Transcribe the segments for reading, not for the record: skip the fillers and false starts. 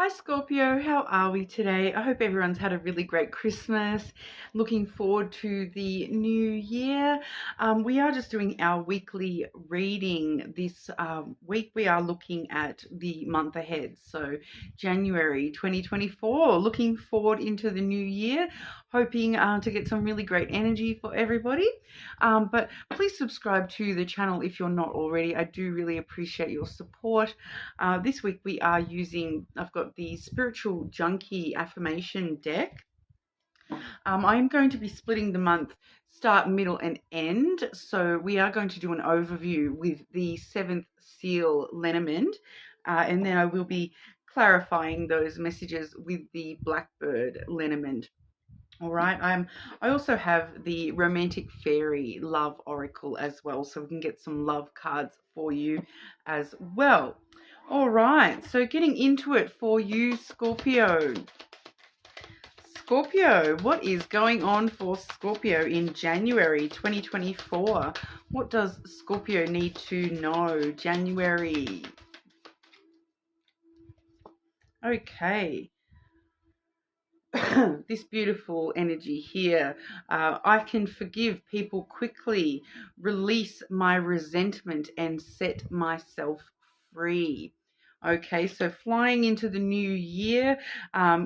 Hi Scorpio, how are we today? I hope everyone's had a really great Christmas. Looking forward to the new year. We are just doing our weekly reading. This week we are looking at the month ahead, so January 2024. Looking forward into the new year, hoping to get some really great energy for everybody. But please subscribe to the channel if you're not already. I do really appreciate your support. This week we are using, I've got the Spiritual Junkie Affirmation deck. I'm going to be splitting the month start, middle, and end. So we are going to do an overview with the 7th seal lenormand, and then I will be clarifying those messages with the Blackbird lenormand. All right. I also have the Romantic Fairy Love Oracle as well, so we can get some love cards for you as well. All right. So getting into it for you, Scorpio. Scorpio, what is going on for Scorpio in January 2024? What does Scorpio need to know? January. Okay. This beautiful energy here. I can forgive people quickly, release my resentment, and set myself free. Okay, so flying into the new year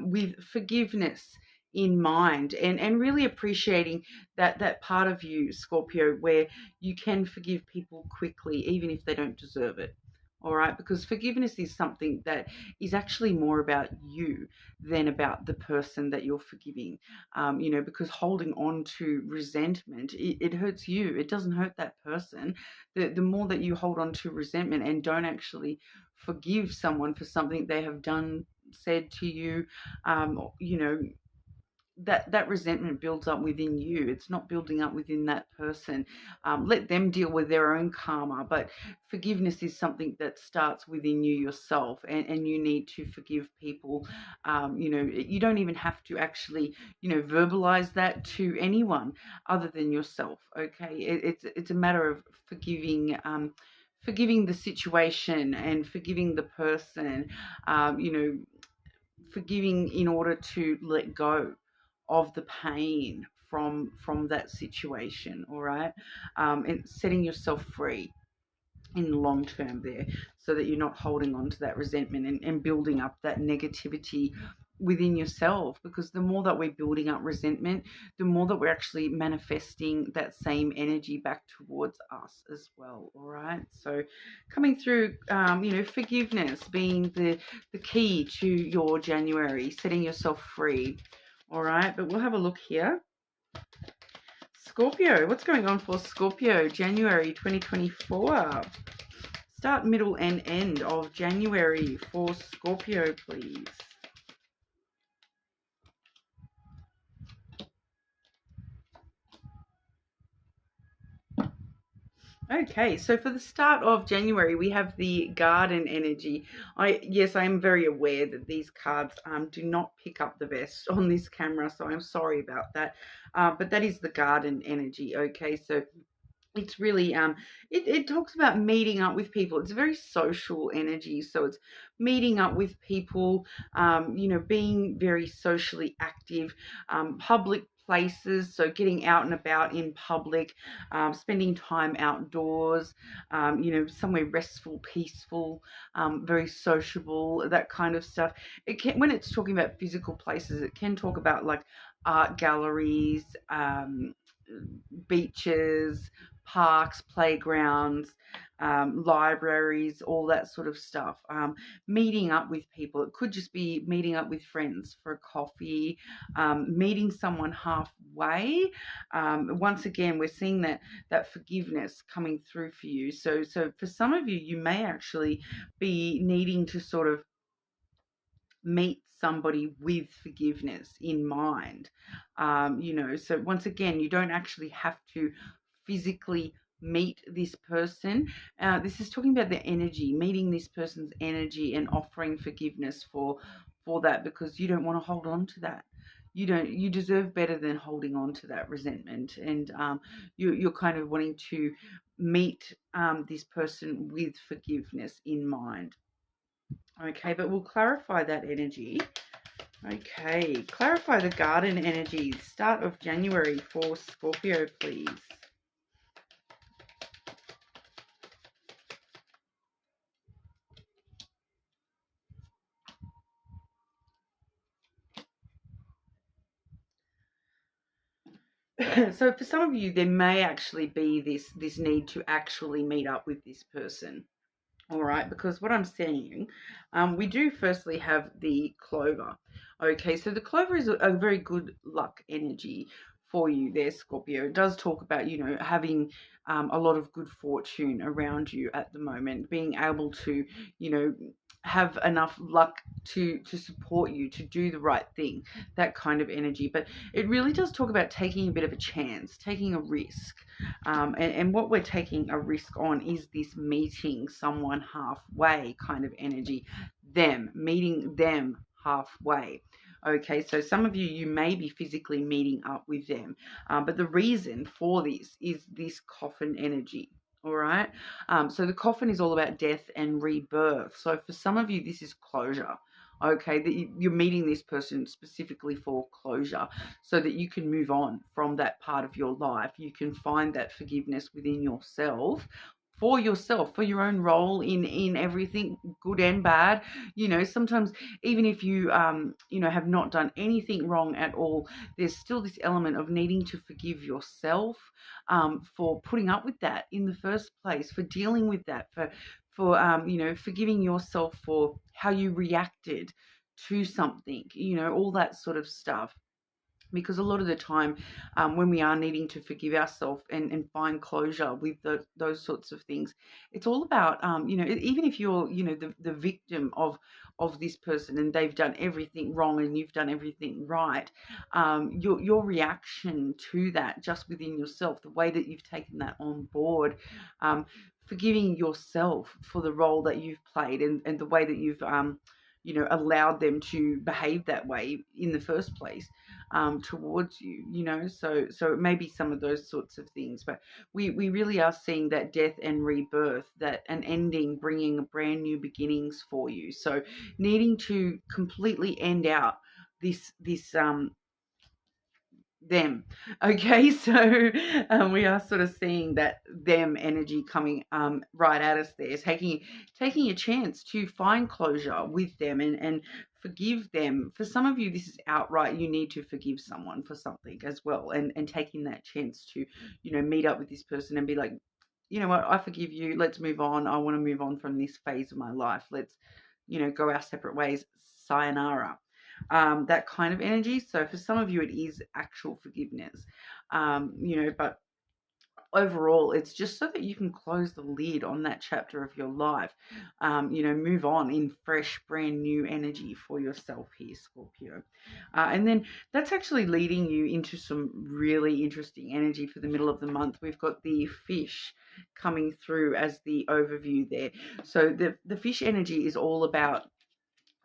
with forgiveness in mind, and really appreciating that part of you, Scorpio, where you can forgive people quickly even if they don't deserve it. All right, because forgiveness is something that is actually more about you than about the person that you're forgiving. Because holding on to resentment, it hurts you. It doesn't hurt that person. The more that you hold on to resentment and don't actually forgive someone for something they have done, said to you, um, you know, that resentment builds up within you. It's not building up within that person. Let them deal with their own karma, but forgiveness is something that starts within you yourself, and you need to forgive people. You don't even have to actually verbalize that to anyone other than yourself. Okay, it's a matter of forgiving the situation and forgiving the person, forgiving in order to let go of the pain from that situation. All right, and setting yourself free in the long term there, so that you're not holding on to that resentment and building up that negativity within yourself, because the more that we're building up resentment, the more that we're actually manifesting that same energy back towards us as well. All right, so coming through, forgiveness being the key to your January, setting yourself free. All right, but we'll have a look here. Scorpio, what's going on for Scorpio January 2024? Start, middle, and end of January for Scorpio, please. Okay, so for the start of January, we have the garden energy. Yes, I am very aware that these cards do not pick up the best on this camera, so I'm sorry about that. But that is the garden energy. Okay, so it's really it talks about meeting up with people. It's a very social energy, so it's meeting up with people, being very socially active, public places, so getting out and about in public, spending time outdoors, somewhere restful, peaceful, very sociable, that kind of stuff. When it's talking about physical places, it can talk about like art galleries, beaches, parks, playgrounds, libraries, all that sort of stuff. Meeting up with people. It could just be meeting up with friends for a coffee, meeting someone halfway. Once again, we're seeing that forgiveness coming through for you. So for some of you, you may actually be needing to sort of meet somebody with forgiveness in mind. So once again, you don't actually have to physically meet this person. This is talking about the energy, meeting this person's energy and offering forgiveness for that, because you don't want to hold on to that. You deserve better than holding on to that resentment, and you're kind of wanting to meet this person with forgiveness in mind. Okay, but we'll clarify that energy. Okay, clarify the garden energy. Start of January for Scorpio, please. So for some of you, there may actually be this need to actually meet up with this person. All right, because what I'm seeing, we do firstly have the clover. Okay, so the clover is a very good luck energy for you there, Scorpio. It does talk about, having a lot of good fortune around you at the moment, being able to, have enough luck to support you to do the right thing, that kind of energy. But it really does talk about taking a bit of a chance, taking a risk. And what we're taking a risk on is this meeting someone halfway kind of energy, meeting them halfway. Okay, so some of you may be physically meeting up with them, but the reason for this is this coffin energy. All right, so the coffin is all about death and rebirth. So for some of you, this is closure. Okay, that you're meeting this person specifically for closure, so that you can move on from that part of your life. You can find that forgiveness within yourself, for your own role in everything, good and bad. Sometimes even if you have not done anything wrong at all, there's still this element of needing to forgive yourself, for putting up with that in the first place, for dealing with that, for forgiving yourself for how you reacted to something, all that sort of stuff. Because a lot of the time, when we are needing to forgive ourselves and find closure with those sorts of things, it's all about, even if you're, the victim of this person and they've done everything wrong and you've done everything right, your reaction to that just within yourself, the way that you've taken that on board, forgiving yourself for the role that you've played and the way that you've allowed them to behave that way in the first place, towards you, so it may be some of those sorts of things. But we really are seeing that death and rebirth, that an ending bringing a brand new beginnings for you. So needing to completely end out this them. Okay, so we are sort of seeing that them energy coming right at us there, taking a chance to find closure with them and forgive them. For some of you, this is outright, you need to forgive someone for something as well, and taking that chance to meet up with this person and be like, you know what, I forgive you, let's move on, I want to move on from this phase of my life, let's go our separate ways, sayonara. That kind of energy. So for some of you, it is actual forgiveness, but overall, it's just so that you can close the lid on that chapter of your life, move on in fresh, brand new energy for yourself here, Scorpio. And then that's actually leading you into some really interesting energy for the middle of the month. We've got the fish coming through as the overview there. So the fish energy is all about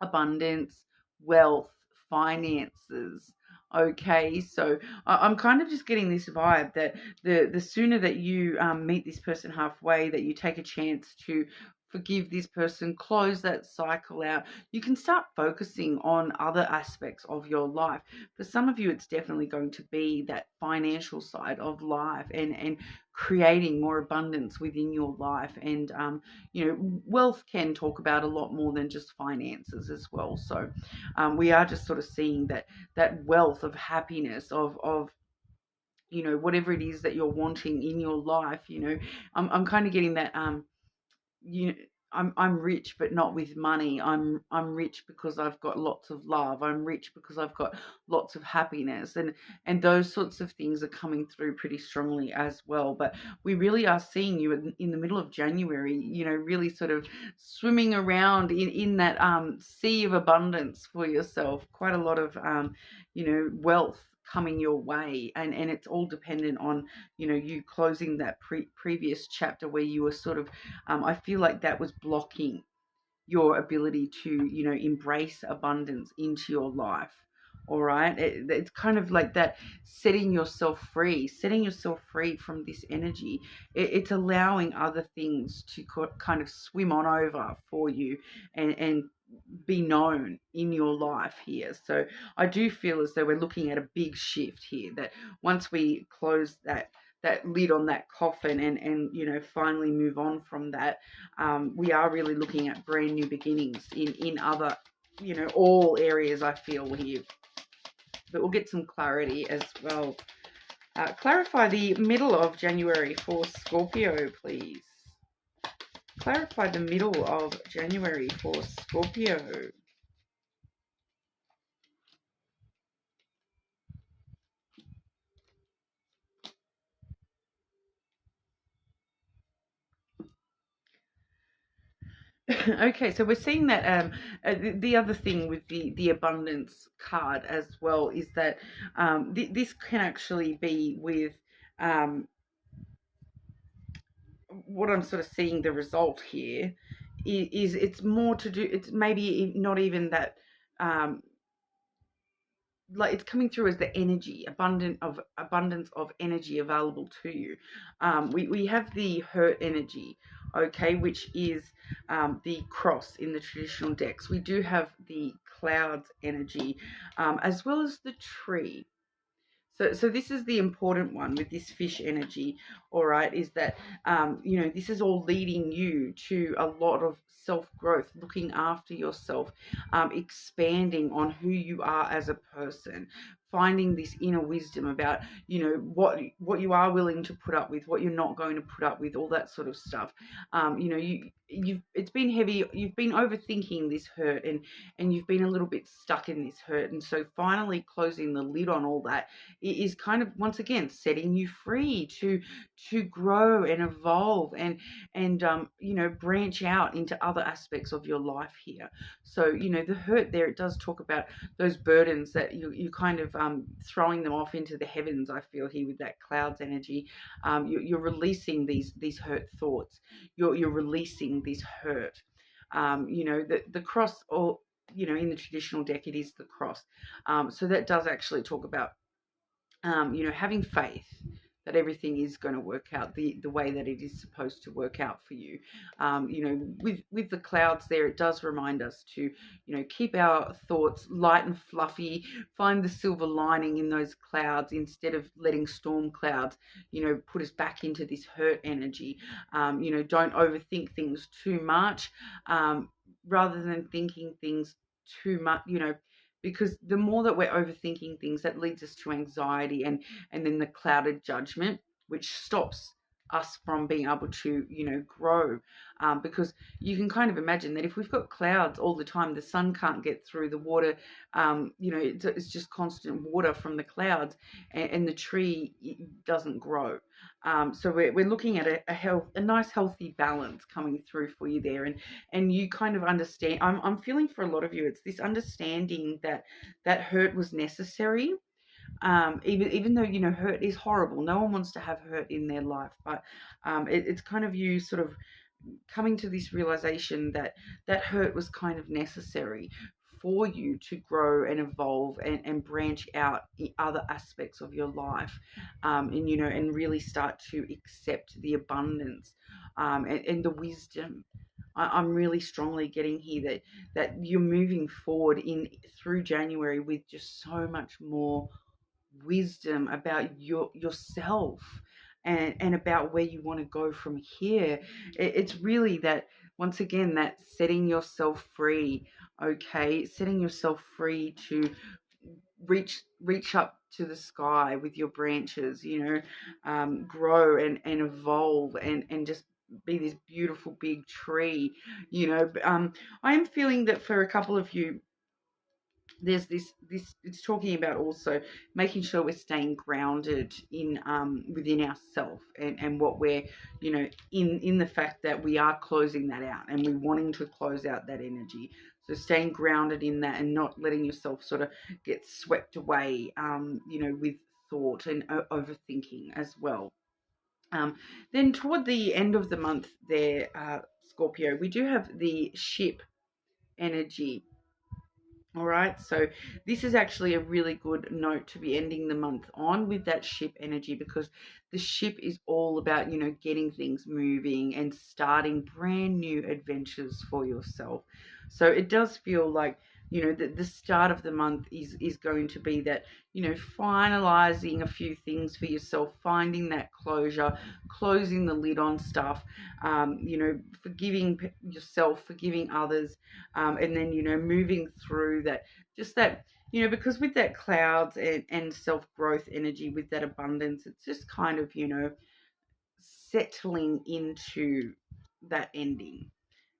abundance, wealth, finances. Okay, so I'm kind of just getting this vibe that the sooner that you meet this person halfway, that you take a chance to forgive this person, close that cycle out, you can start focusing on other aspects of your life. For some of you, it's definitely going to be that financial side of life, and creating more abundance within your life. And wealth can talk about a lot more than just finances as well. So we are just sort of seeing that wealth of happiness, of whatever it is that you're wanting in your life. I'm kind of getting that, you I'm rich but not with money. I'm rich because I've got lots of love. I'm rich because I've got lots of happiness, and those sorts of things are coming through pretty strongly as well. But we really are seeing you in the middle of January, really sort of swimming around in that sea of abundance for yourself. Quite a lot of wealth coming your way, and it's all dependent on you closing that previous chapter where you were sort of I feel like that was blocking your ability to embrace abundance into your life. All right, it's kind of like that, setting yourself free from this energy. It's allowing other things to kind of swim on over for you, and be known in your life here. So I do feel as though we're looking at a big shift here, that once we close that lid on that coffin and finally move on from that, we are really looking at brand new beginnings in other, all areas, I feel here. But we'll get some clarity as well. Clarify the middle of January for Scorpio, please. Clarify the middle of January for Scorpio. Okay, so we're seeing that the other thing with the abundance card as well is that this can actually be with what I'm sort of seeing the result here is it's more to do, it's maybe not even that, like it's coming through as the energy, abundance of energy available to you. We have the hurt energy, okay, which is the cross in the traditional decks. We do have the clouds energy, as well as the tree. So this is the important one with this fish energy, all right, is that, this is all leading you to a lot of self-growth, looking after yourself, expanding on who you are as a person, finding this inner wisdom about, what you are willing to put up with, what you're not going to put up with, all that sort of stuff. It's been heavy. You've been overthinking this hurt, and you've been a little bit stuck in this hurt. And so finally closing the lid on all that is kind of, once again, setting you free to grow and evolve and branch out into other aspects of your life here. So the hurt there, it does talk about those burdens that you kind of throwing them off into the heavens. I feel here with that clouds energy, you're releasing these hurt thoughts. You're releasing this hurt. The cross, or in the traditional deck, it is the cross. So that does actually talk about having faith that everything is going to work out the way that it is supposed to work out for you. With the clouds there, it does remind us to, keep our thoughts light and fluffy, find the silver lining in those clouds instead of letting storm clouds, put us back into this hurt energy. Don't overthink things too much, rather than thinking things too much, because the more that we're overthinking things, that leads us to anxiety and then the clouded judgment, which stops us from being able to, grow. Because you can kind of imagine that if we've got clouds all the time, the sun can't get through, the water, it's just constant water from the clouds, and the tree doesn't grow. So we're looking at a nice healthy balance coming through for you there, and you kind of understand. I'm feeling for a lot of you, it's this understanding that hurt was necessary. Even though hurt is horrible, no one wants to have hurt in their life, but it's kind of you sort of coming to this realization that hurt was kind of necessary for you to grow and evolve and branch out in other aspects of your life, and really start to accept the abundance, and the wisdom. I'm really strongly getting here that you're moving forward through January with just so much more wisdom about yourself, and about where you want to go from here. It's really that, once again, that setting yourself free, okay, setting yourself free to reach up to the sky with your branches, grow and evolve and just be this beautiful big tree. I am feeling that for a couple of you, there's this it's talking about also making sure we're staying grounded in within ourselves, and what we're, in the fact that we are closing that out and we're wanting to close out that energy. So staying grounded in that and not letting yourself sort of get swept away, with thought and overthinking as well. Then toward the end of the month there, Scorpio, we do have the ship energy. All right, so this is actually a really good note to be ending the month on, with that ship energy, because the ship is all about, getting things moving and starting brand new adventures for yourself. So it does feel like, the start of the month is going to be that, finalizing a few things for yourself, finding that closure, closing the lid on stuff, forgiving yourself, forgiving others, and then, moving through that, just that, because with that clouds and self-growth energy, with that abundance, it's just kind of, settling into that ending.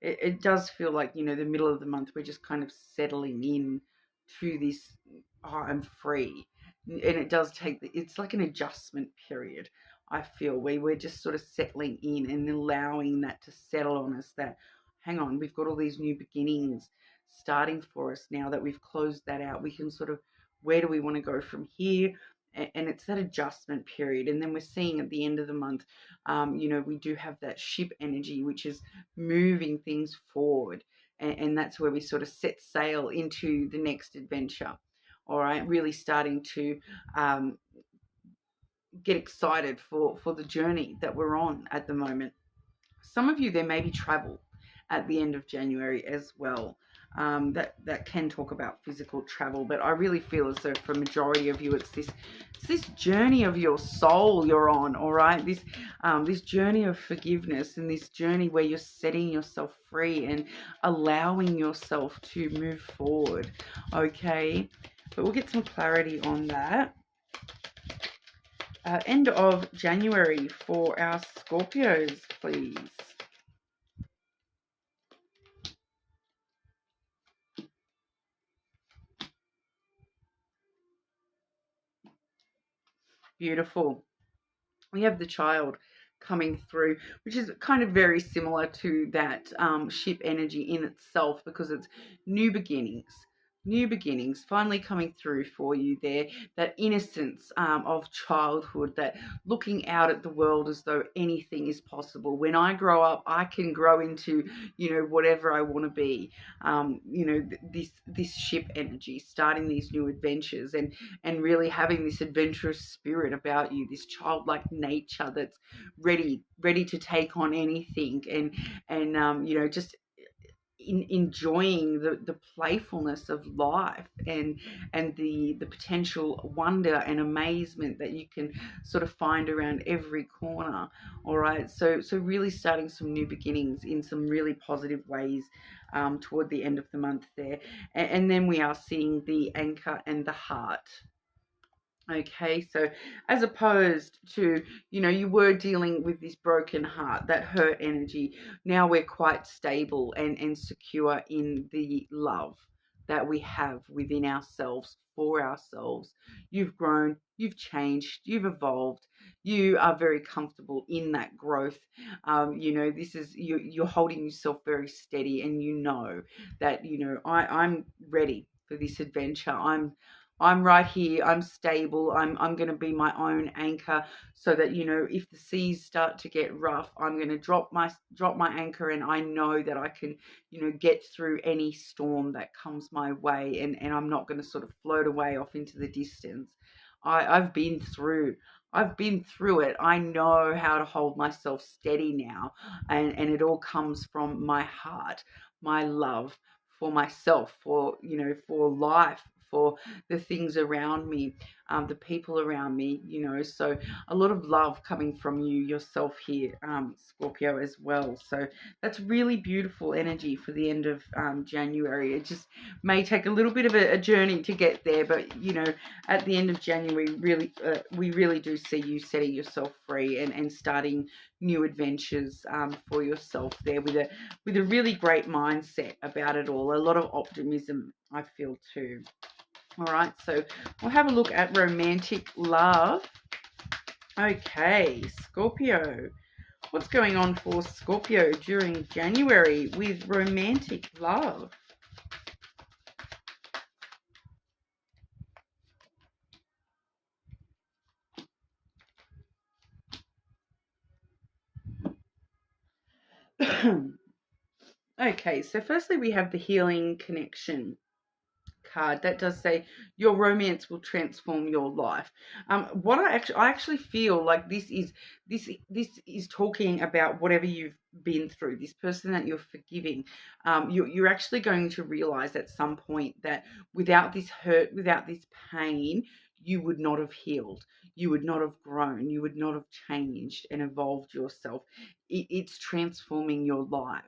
It does feel like, the middle of the month, we're just kind of settling in to this, oh, I'm free. And it does it's like an adjustment period, I feel, where we're just sort of settling in and allowing that to settle on us, that, hang on, we've got all these new beginnings starting for us now that we've closed that out. We can sort of, where do we want to go from here? And it's that adjustment period. And then we're seeing at the end of the month, we do have that ship energy, which is moving things forward. And that's where we sort of set sail into the next adventure. All right, really starting to get excited for the journey that we're on at the moment. Some of you, there may be travel at the end of January as well. That can talk about physical travel, but I really feel as though for a majority of you, it's this journey of your soul you're on. All right, this journey of forgiveness, and this journey where you're setting yourself free and allowing yourself to move forward. Okay, but we'll get some clarity on that. End of January for our Scorpios, please. Beautiful. We have the Child coming through, which is kind of very similar to that ship energy in itself, because it's new beginnings finally coming through for you there. That innocence of childhood, that looking out at the world as though anything is possible. When I grow up, I can grow into, whatever I want to be. This ship energy, starting these new adventures, and really having this adventurous spirit about you, this childlike nature that's ready to take on anything, and just enjoying the playfulness of life, and the potential wonder and amazement that you can sort of find around every corner. All right, so really starting some new beginnings in some really positive ways toward the end of the month there. And then we are seeing the Anchor and the Heart. Okay, so as opposed to, you were dealing with this broken heart, that hurt energy, now we're quite stable and secure in the love that we have within ourselves, for ourselves. You've grown, you've changed, you've evolved, you are very comfortable in that growth. This is, you're holding yourself very steady, and that, I'm ready for this adventure. I'm right here. I'm stable. I'm going to be my own anchor, so that, if the seas start to get rough, I'm going to drop my anchor, and I know that I can, get through any storm that comes my way, and I'm not going to sort of float away off into the distance. I've been through. I've been through it. I know how to hold myself steady now, and it all comes from my heart, my love for myself, for life, for the things around me, the people around me, so a lot of love coming from you yourself here, Scorpio, as well. So that's really beautiful energy for the end of January. It just may take a little bit of a journey to get there, but at the end of January, really, we really do see you setting yourself free and starting new adventures for yourself there, with a really great mindset about it all. A lot of optimism, I feel, too. All right, so we'll have a look at romantic love. Okay, Scorpio. What's going on for Scorpio during January with romantic love? Okay, so firstly we have the healing connection card, that does say your romance will transform your life. What I actually feel like this is talking about whatever you've been through, this person that you're forgiving. You're actually going to realize at some point that without this hurt, without this pain, you would not have healed. You would not have grown. You would not have changed and evolved yourself. It's transforming your life.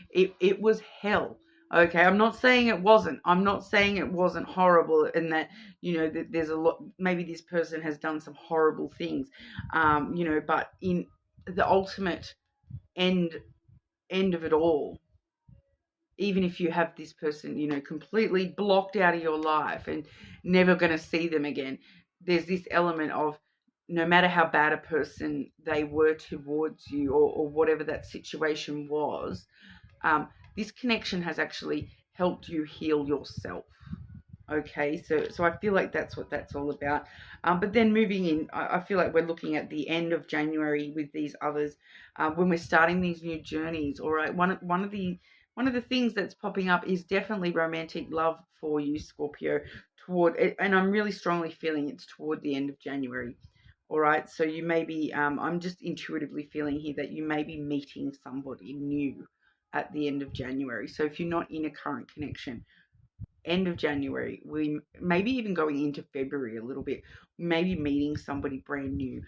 It was hell. Okay, I'm not saying it wasn't. I'm not saying it wasn't horrible, and that that there's a lot. Maybe this person has done some horrible things, but in the ultimate end end of it all, even if you have this person, completely blocked out of your life and never going to see them again, there's this element of no matter how bad a person they were towards you, or whatever that situation was, this connection has actually helped you heal yourself. Okay, so I feel like that's what that's all about. But then moving in, I feel like we're looking at the end of January with these others, when we're starting these new journeys. All right, one of the things that's popping up is definitely romantic love for you, Scorpio, toward it, and I'm really strongly feeling it's toward the end of January. All right, so you may be, I'm just intuitively feeling here that you may be meeting somebody new at the end of January. So if you're not in a current connection, end of January, we maybe even going into February a little bit, maybe meeting somebody brand new.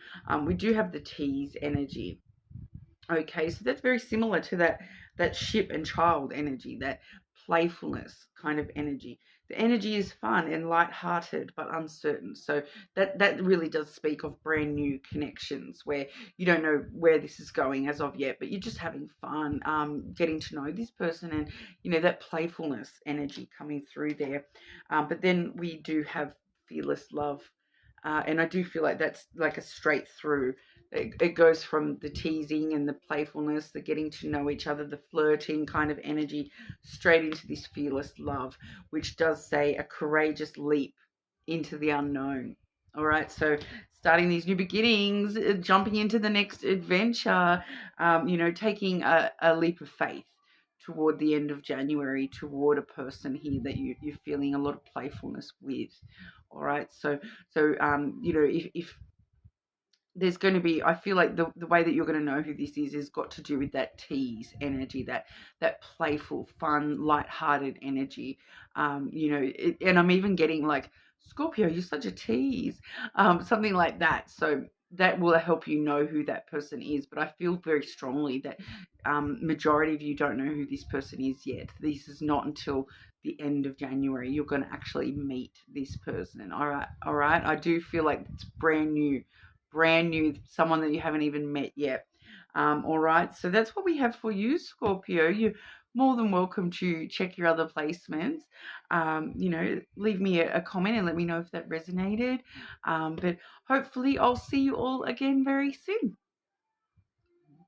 We do have the tease energy. Okay, so that's very similar to that ship and child energy, that playfulness kind of energy. The energy is fun and light-hearted but uncertain. So that really does speak of brand new connections where you don't know where this is going as of yet, but you're just having fun, getting to know this person, and that playfulness energy coming through there. But then we do have fearless love, and I do feel like that's like a straight through. It goes from the teasing and the playfulness, the getting to know each other, the flirting kind of energy, straight into this fearless love, which does say a courageous leap into the unknown. All right, so starting these new beginnings, jumping into the next adventure, taking a leap of faith toward the end of January, toward a person here that you're feeling a lot of playfulness with. All right, if there's going to be, I feel like the way that you're going to know who this is got to do with that tease energy, that playful, fun, light-hearted energy. And I'm even getting like, Scorpio, you're such a tease, something like that. So that will help you know who that person is. But I feel very strongly that majority of you don't know who this person is yet. This is not until the end of January you're going to actually meet this person. All right. I do feel like it's brand new, someone that you haven't even met yet. All right, so that's what we have for you, Scorpio. You're more than welcome to check your other placements. Leave me a comment and let me know if that resonated. But hopefully I'll see you all again very soon.